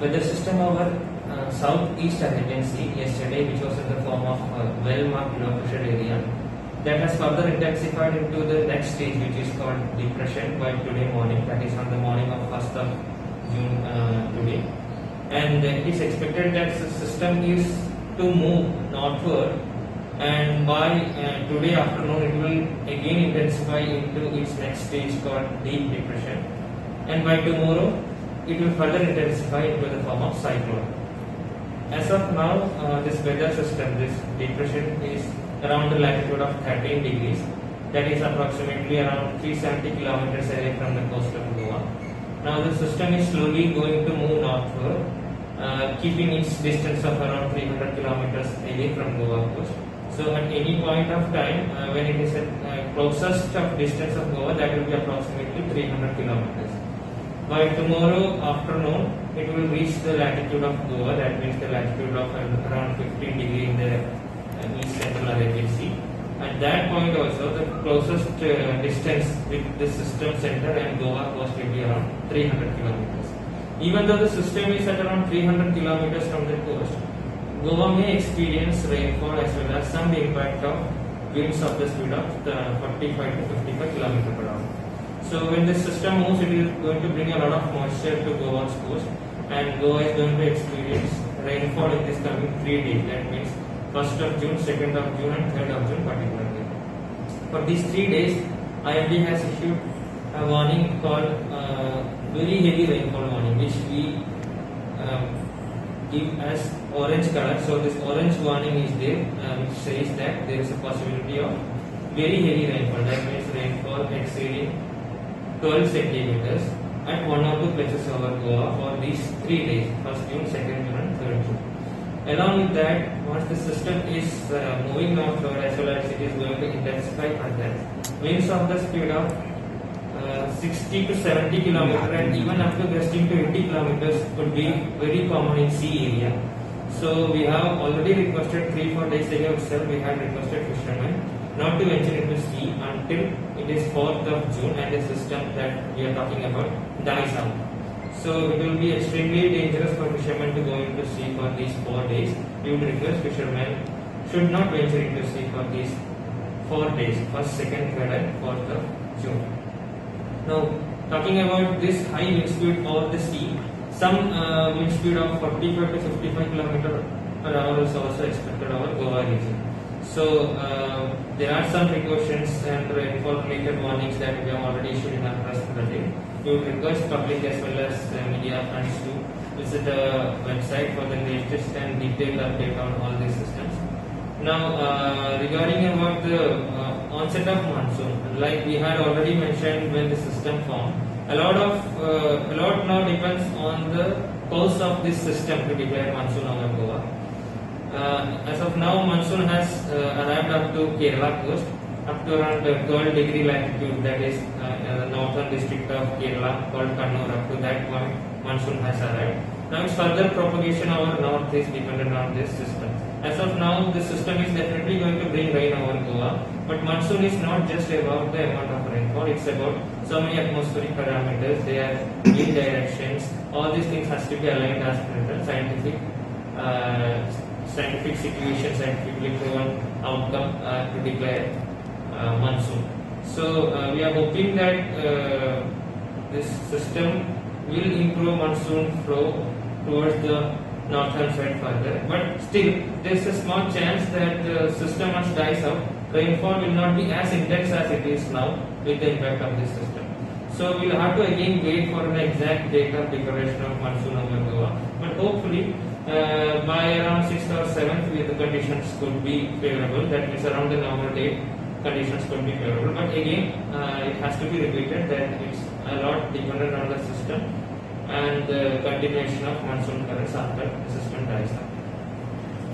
weather system over southeast, as you can see yesterday, which was in the form of well-marked low pressure area, that has further intensified into the next stage, which is called depression by today morning, that is on the morning of 1st of June today. And it is expected that the system is to move northward, and by today afternoon it will again intensify into its next stage called deep depression, and by tomorrow it will further intensify into the form of cyclone. As of now, this weather system, this depression, is around the latitude of 13 degrees, that is approximately around 370 kilometers away from the coast of Goa. Now the system is slowly going to move northward, keeping its distance of around 300 kilometers away from Goa coast. So at any point of time, when it is at closest of distance of Goa, that will be approximately 300 kilometers. By tomorrow afternoon, it will reach the latitude of Goa, that means the latitude of around 15 degrees in the East Central Arabian Sea. At that point also, the closest distance with the system center and Goa coast will be around 300 kilometers. Even though the system is at around 300 kilometers from the coast, Goa may experience rainfall as well as some impact of winds of the speed of 45 to 55 km per hour. So when this system moves, it is going to bring a lot of moisture to Goa's coast, and Goa is going to experience rainfall in this coming 3 days. That means 1st of June, 2nd of June and 3rd of June particularly. For these 3 days, IMD has issued a warning called very heavy rainfall warning, which we give as orange color. So this orange warning is there, which says that there is a possibility of very heavy rainfall. That means rainfall exceeding 12 centimeters at 1 or 2 places over Goa for these 3 days, 1st June, 2nd June and 3rd June. Along with that, once the system is moving northward, as well as it is going to intensify further, winds of the speed of 60 to 70 km and even up to gusting to 80 kilometers could be very common in sea area. So we have already requested 3-4 days ago itself, we had requested fishermen not to venture into sea until it is 4th of June and the system that we are talking about dies out. So it will be extremely dangerous for fishermen to go into sea for these 4 days. We would request fishermen should not venture into sea for these 4 days, 1st, 2nd, 3rd and 4th of June. Now, talking about this high wind speed over the sea, some wind speed of 45 to 55 km per hour is also expected over Goa region. So, there are some precautions and rainfall related warnings that we have already issued in our press bulletin. We would request public as well as media friends to visit the website for the latest and detailed update on all these systems. Now, regarding about the onset of monsoon, like we had already mentioned when the system formed, a lot now depends on the course of this system to declare monsoon over Goa. As of now, monsoon has arrived up to Kerala coast, up to around 12 degree latitude, that is the northern district of Kerala called Kannur. Up to that point, monsoon has arrived. Now its further propagation over north is dependent on this system. As of now, the system is definitely going to bring rain over Goa, but monsoon is not just about the amount of rainfall, it's about so many atmospheric parameters, their wind directions, all these things has to be aligned as per the scientific situation, scientifically proven outcome to declare monsoon. So we are hoping that this system will improve monsoon flow towards the northern side further, but still there is a small chance that the system once dies out, rainfall will not be as intense as it is now with the impact of this system. So we will have to again wait for an exact date of declaration of monsoon over Goa, but hopefully by around 6th or 7th the conditions could be favorable, that means around the normal date conditions could be favorable, but again it has to be repeated that it's a lot dependent on the system and the continuation of monsoon currents after the system dies out.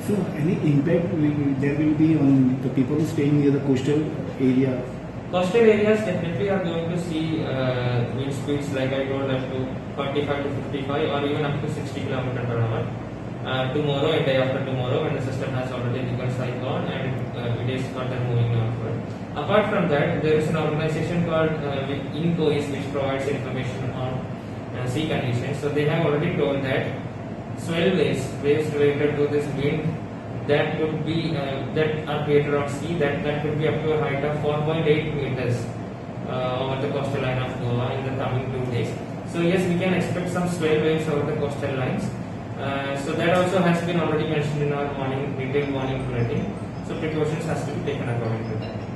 So any impact there will be on the people staying near the coastal area? Coastal areas definitely are going to see wind speeds like I told up to 45 to 55 or even up to 60 km per hour. Tomorrow and day after tomorrow when the system has already become cyclone and it is further moving northward. Apart from that, there is an organization called INCOIS which provides information on sea conditions. So they have already told that swell waves related to this wind that could be that are created on sea that could be up to a height of 4.8 meters over the coastal line of Goa in the coming 2 days. So yes, we can expect some swell waves over the coastal lines. So that also has been already mentioned in our detailed warning bulletin. So precautions has to be taken according to that.